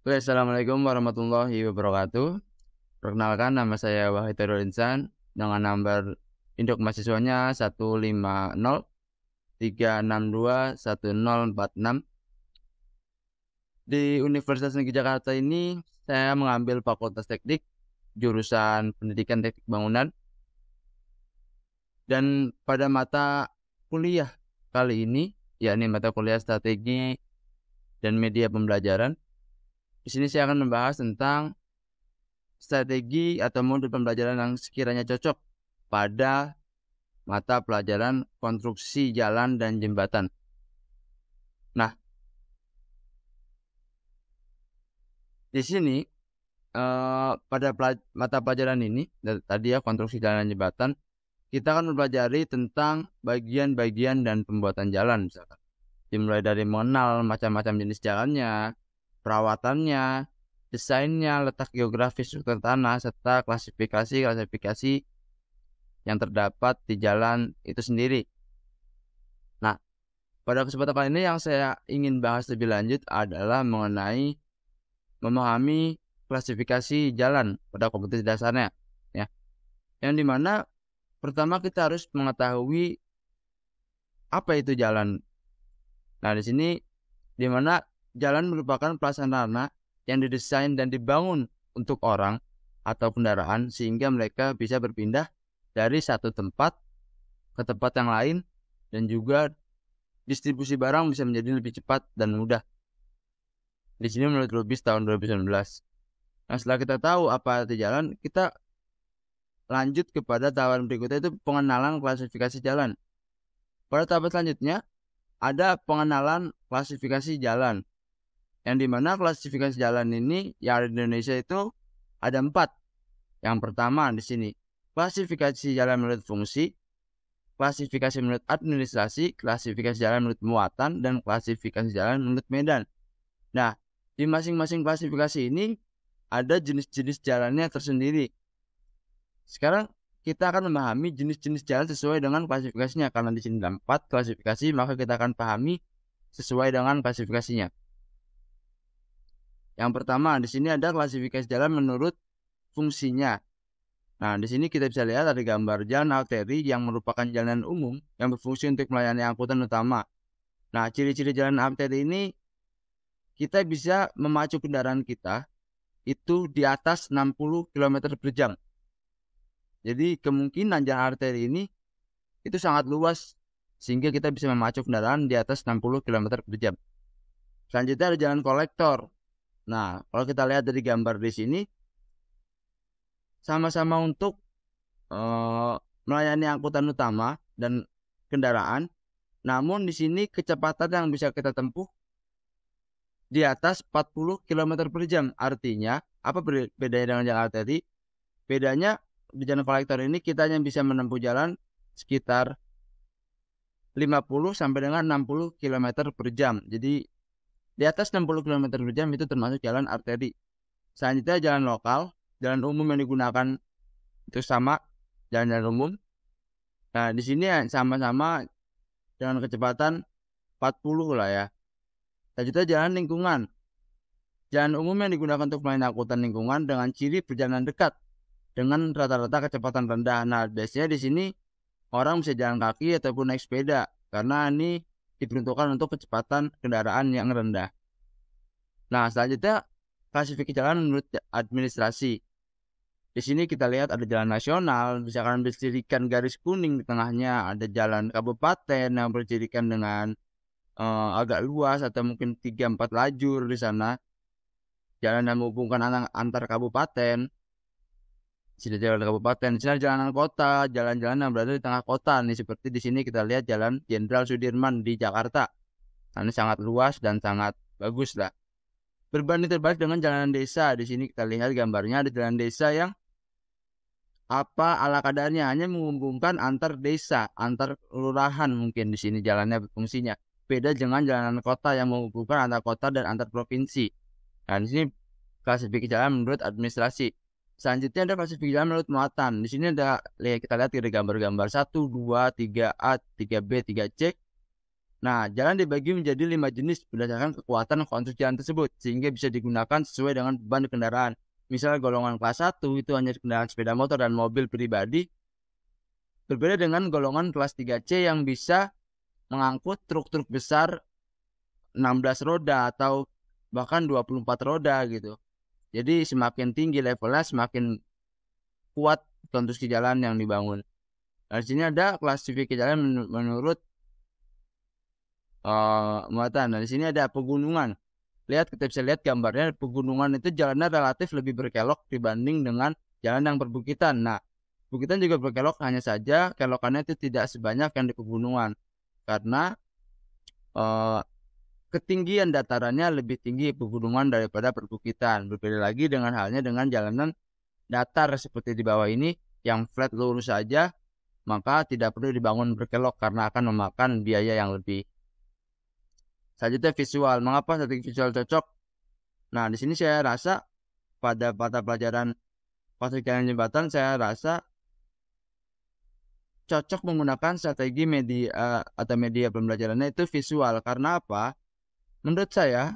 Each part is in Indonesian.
Oke, Assalamualaikum warahmatullahi wabarakatuh. Perkenalkan, nama saya Wahid Hairul Insan dengan nomor induk mahasiswanya 15036210046. Di Universitas Negeri Jakarta ini saya mengambil Fakultas Teknik jurusan Pendidikan Teknik Bangunan, dan pada mata kuliah kali ini, yakni mata kuliah Strategi dan Media Pembelajaran, di sini saya akan membahas tentang strategi atau modul pembelajaran yang sekiranya cocok pada mata pelajaran konstruksi jalan dan jembatan. Nah, di sini pada mata pelajaran ini tadi ya, konstruksi jalan dan jembatan, kita akan mempelajari tentang bagian-bagian dan pembuatan jalan, misalkan dimulai dari mengenal macam-macam jenis jalannya, perawatannya, desainnya, letak geografis struktur tanah, serta klasifikasi yang terdapat di jalan itu sendiri. Nah, pada kesempatan kali ini yang saya ingin bahas lebih lanjut adalah mengenai memahami klasifikasi jalan pada kompetensi dasarnya, ya. Yang dimana pertama kita harus mengetahui apa itu jalan. Nah, di sini dimana jalan merupakan prasarana yang didesain dan dibangun untuk orang atau kendaraan sehingga mereka bisa berpindah dari satu tempat ke tempat yang lain, dan juga distribusi barang bisa menjadi lebih cepat dan mudah. Di sini menurut Lubis tahun 2019. Nah, setelah kita tahu apa itu jalan, kita lanjut kepada tahapan berikutnya, itu pengenalan klasifikasi jalan. Pada tahap selanjutnya ada pengenalan klasifikasi jalan, yang dimana klasifikasi jalan ini yang ada di Indonesia itu ada 4. Yang pertama di sini klasifikasi jalan menurut fungsi, klasifikasi menurut administrasi, klasifikasi jalan menurut muatan, dan klasifikasi jalan menurut medan. Nah, di masing-masing klasifikasi ini ada jenis-jenis jalannya tersendiri. Sekarang kita akan memahami jenis-jenis jalan sesuai dengan klasifikasinya. Karena di sini ada 4 klasifikasi, maka kita akan pahami sesuai dengan klasifikasinya. Yang pertama di sini ada klasifikasi jalan menurut fungsinya. Nah, di sini kita bisa lihat ada gambar jalan arteri yang merupakan jalan umum yang berfungsi untuk melayani angkutan utama. Nah, ciri-ciri jalan arteri ini, kita bisa memacu kendaraan kita itu di atas 60 km per jam. Jadi kemungkinan jalan arteri ini itu sangat luas sehingga kita bisa memacu kendaraan di atas 60 km per jam. Selanjutnya ada jalan kolektor. Nah, kalau kita lihat dari gambar di sini, sama-sama untuk melayani angkutan utama dan kendaraan, namun di sini kecepatan yang bisa kita tempuh di atas 40 km per jam. Artinya, apa bedanya dengan jalan arteri? Bedanya di jalan kolektor ini kita hanya bisa menempuh jalan sekitar 50 sampai dengan 60 km per jam. Jadi di atas 60 km per jam itu termasuk jalan arteri. Selanjutnya jalan lokal, jalan umum yang digunakan itu sama jalan umum. Nah, di sini sama-sama dengan kecepatan 40 lah ya. Selanjutnya jalan lingkungan. Jalan umum yang digunakan untuk melayani angkutan lingkungan dengan ciri perjalanan dekat dengan rata-rata kecepatan rendah. Nah, biasanya di sini orang bisa jalan kaki ataupun naik sepeda karena ini diperuntukkan untuk kecepatan kendaraan yang rendah. Nah, selanjutnya klasifikasi jalan menurut administrasi. Di sini kita lihat ada jalan nasional, misalkan bercirikan garis kuning di tengahnya, ada jalan kabupaten yang bercirikan dengan agak luas atau mungkin 3-4 lajur di sana. Jalan yang menghubungkan antar kabupaten. Sini jalan kabupaten, di sini jalanan kota, jalan-jalan yang berada di tengah kota nih, seperti di sini kita lihat Jalan Jenderal Sudirman di Jakarta. Nah, ini sangat luas dan sangat bagus lah. Berbanding terbalik dengan jalanan desa, di sini kita lihat gambarnya ada jalan desa yang apa ala kadarnya, hanya menghubungkan antar desa, antar kelurahan, mungkin di sini jalannya berfungsinya. Beda dengan jalanan kota yang menghubungkan antar kota dan antar provinsi. Nah, di sini klasifikasi jalan menurut administrasi. Selanjutnya ada klasifikasi jalan menurut muatan. Di sini kita lihat ada gambar-gambar 1, 2, 3A, 3B, 3C. Nah, jalan dibagi menjadi 5 jenis berdasarkan kekuatan konstruksi jalan tersebut, sehingga bisa digunakan sesuai dengan beban kendaraan. Misal golongan kelas 1 itu hanya kendaraan sepeda motor dan mobil pribadi, berbeda dengan golongan kelas 3C yang bisa mengangkut truk-truk besar 16 roda atau bahkan 24 roda gitu. Jadi semakin tinggi levelnya, semakin kuat konstruksi jalan yang dibangun. Nah, di sini ada klasifikasi jalan menurut muatan. Nah, di sini ada pegunungan. Kita bisa lihat gambarnya, pegunungan itu jalannya relatif lebih berkelok dibanding dengan jalan yang perbukitan. Nah, perbukitan juga berkelok, hanya saja kelokannya itu tidak sebanyak yang di pegunungan karena ketinggian datarannya lebih tinggi pegunungan daripada perbukitan. Berbeda lagi dengan halnya dengan jalanan datar seperti di bawah ini yang flat lurus saja, maka tidak perlu dibangun berkelok karena akan memakan biaya yang lebih. Selanjutnya visual. Mengapa strategi visual cocok? Nah, di sini saya rasa pada mata pelajaran konstruksi jalan jembatan, saya rasa cocok menggunakan strategi media atau media pembelajarannya itu visual. Karena apa? Menurut saya,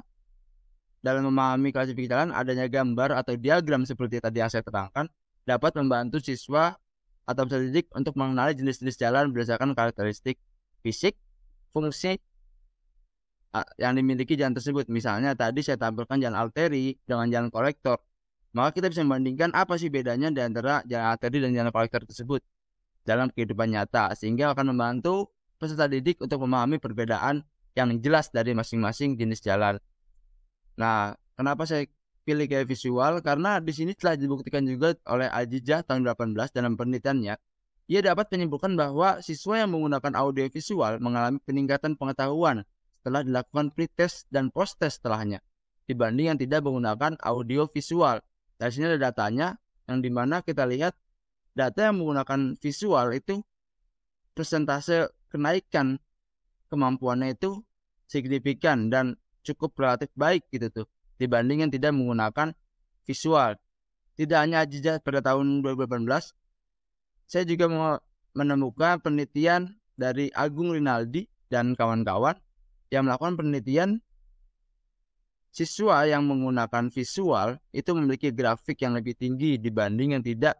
dalam memahami klasifikasi jalan, adanya gambar atau diagram seperti tadi yang saya terangkan dapat membantu siswa atau peserta didik untuk mengenali jenis-jenis jalan berdasarkan karakteristik fisik, fungsi yang dimiliki jalan tersebut. Misalnya tadi saya tampilkan jalan arteri dengan jalan kolektor, maka kita bisa membandingkan apa sih bedanya di antara jalan arteri dan jalan kolektor tersebut dalam kehidupan nyata, sehingga akan membantu peserta didik untuk memahami perbedaan yang jelas dari masing-masing jenis jalan. Nah, kenapa saya pilih kayak visual? Karena di sini telah dibuktikan juga oleh Ajijah tahun 18 dalam penelitiannya. Ia dapat menyimpulkan bahwa siswa yang menggunakan audio visual mengalami peningkatan pengetahuan setelah dilakukan pretest dan post-test setelahnya dibanding yang tidak menggunakan audio visual. Dari sini ada datanya yang dimana kita lihat data yang menggunakan visual itu persentase kenaikan kemampuannya itu signifikan dan cukup relatif baik gitu tuh dibanding yang tidak menggunakan visual. Tidak hanya Ajijah pada tahun 2018, saya juga menemukan penelitian dari Agung Rinaldi dan kawan-kawan yang melakukan penelitian siswa yang menggunakan visual itu memiliki grafik yang lebih tinggi dibanding yang tidak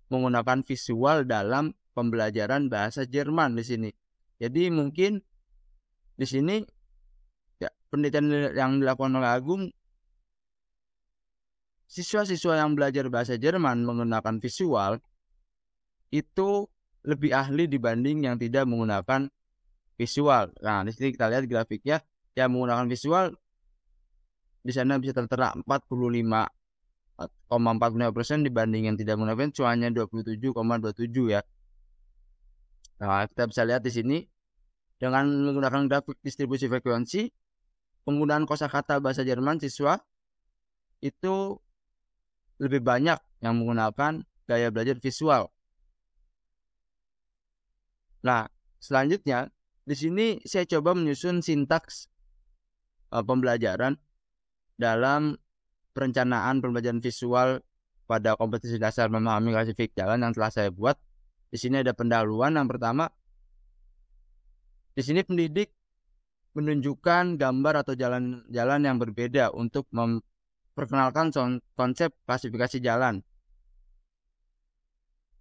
menggunakan visual dalam pembelajaran bahasa Jerman di sini. Jadi mungkin di sini ya, penelitian yang dilakukan oleh Agung, siswa-siswa yang belajar bahasa Jerman menggunakan visual itu lebih ahli dibanding yang tidak menggunakan visual. Nah, di sini kita lihat grafiknya, yang menggunakan visual di sana bisa tertera 45,45% dibanding yang tidak menggunakan cuma hanya 27,27 ya. Nah, kita bisa lihat di sini dengan menggunakan grafik distribusi frekuensi, penggunaan kosakata bahasa Jerman siswa itu lebih banyak yang menggunakan gaya belajar visual. Nah, selanjutnya di sini saya coba menyusun sintaks pembelajaran dalam perencanaan pembelajaran visual pada kompetisi dasar memahami klasifikasi jalan yang telah saya buat. Di sini ada pendahuluan. Yang pertama, di sini pendidik menunjukkan gambar atau jalan-jalan yang berbeda untuk memperkenalkan konsep klasifikasi jalan.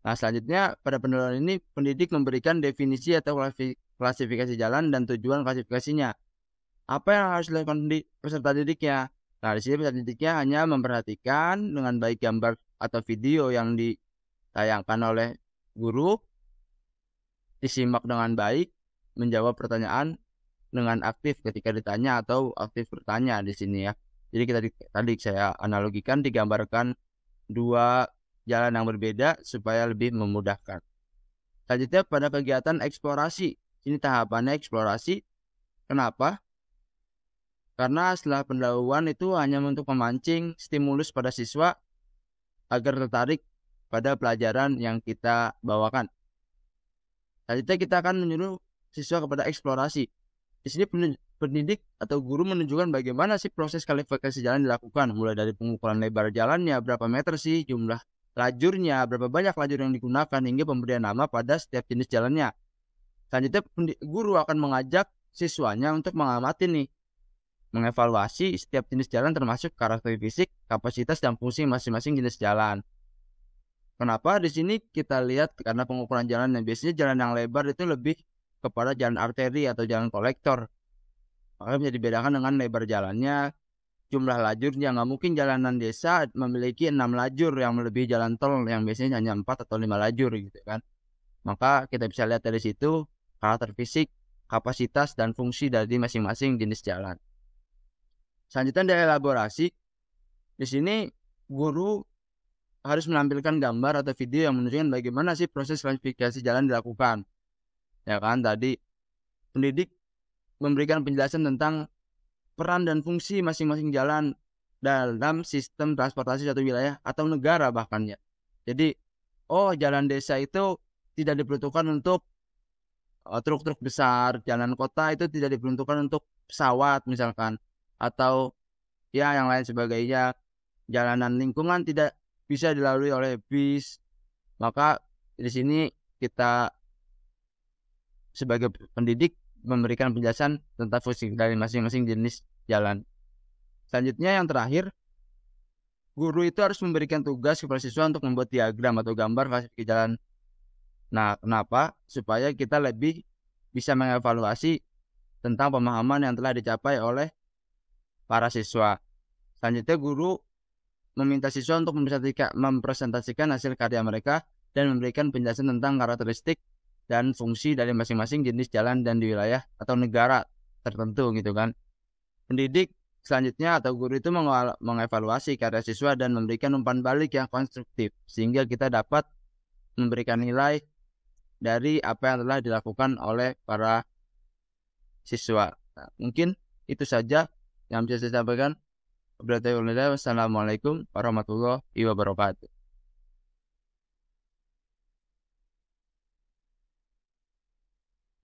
Nah, selanjutnya pada pendahuluan ini pendidik memberikan definisi atau klasifikasi jalan dan tujuan klasifikasinya. Apa yang harus dilakukan peserta didiknya? Nah, di sini peserta didiknya hanya memperhatikan dengan baik gambar atau video yang ditayangkan oleh guru, disimak dengan baik, menjawab pertanyaan dengan aktif ketika ditanya atau aktif bertanya di sini ya. Jadi tadi saya analogikan, digambarkan dua jalan yang berbeda supaya lebih memudahkan. Selanjutnya pada kegiatan eksplorasi. Ini tahapannya eksplorasi. Kenapa? Karena setelah pendahuluan itu hanya untuk memancing stimulus pada siswa agar tertarik pada pelajaran yang kita bawakan. Selanjutnya kita akan menyuruh siswa kepada eksplorasi. Di sini pendidik atau guru menunjukkan bagaimana sih proses klasifikasi jalan dilakukan, mulai dari pengukuran lebar jalannya, berapa meter sih jumlah lajurnya, berapa banyak lajur yang digunakan, hingga pemberian nama pada setiap jenis jalannya. Selanjutnya guru akan mengajak siswanya untuk mengamati nih, mengevaluasi setiap jenis jalan termasuk karakter fisik, kapasitas, dan fungsi masing-masing jenis jalan. Kenapa di sini kita lihat? Karena pengukuran jalan yang biasanya jalan yang lebar itu lebih kepada jalan arteri atau jalan kolektor. Maka bisa dibedakan dengan lebar jalannya, jumlah lajurnya. Nggak mungkin jalanan desa memiliki 6 lajur yang melebihi jalan tol yang biasanya hanya 4 atau 5 lajur gitu kan. Maka kita bisa lihat dari situ karakter fisik, kapasitas, dan fungsi dari masing-masing jenis jalan. Selanjutnya dari elaborasi, di sini guru harus menampilkan gambar atau video yang menunjukkan bagaimana sih proses klasifikasi jalan dilakukan. Ya kan, tadi pendidik memberikan penjelasan tentang peran dan fungsi masing-masing jalan dalam sistem transportasi satu wilayah atau negara bahkan ya. Jadi, jalan desa itu tidak diperuntukkan untuk truk-truk besar, jalan kota itu tidak diperuntukkan untuk pesawat misalkan, atau ya yang lain sebagainya. Jalanan lingkungan tidak bisa dilalui oleh bis. Maka di sini kita sebagai pendidik memberikan penjelasan tentang fungsi dari masing-masing jenis jalan. Selanjutnya yang terakhir, guru itu harus memberikan tugas kepada siswa untuk membuat diagram atau gambar klasifikasi jalan. Nah, kenapa? Supaya kita lebih bisa mengevaluasi tentang pemahaman yang telah dicapai oleh para siswa. Selanjutnya guru meminta siswa untuk mempresentasikan hasil karya mereka dan memberikan penjelasan tentang karakteristik dan fungsi dari masing-masing jenis jalan dan di wilayah atau negara tertentu gitu kan. Pendidik selanjutnya atau guru itu mengevaluasi karya siswa dan memberikan umpan balik yang konstruktif sehingga kita dapat memberikan nilai dari apa yang telah dilakukan oleh para siswa. Nah, mungkin itu saja yang bisa saya sampaikan. Wassalamualaikum warahmatullahi wabarakatuh.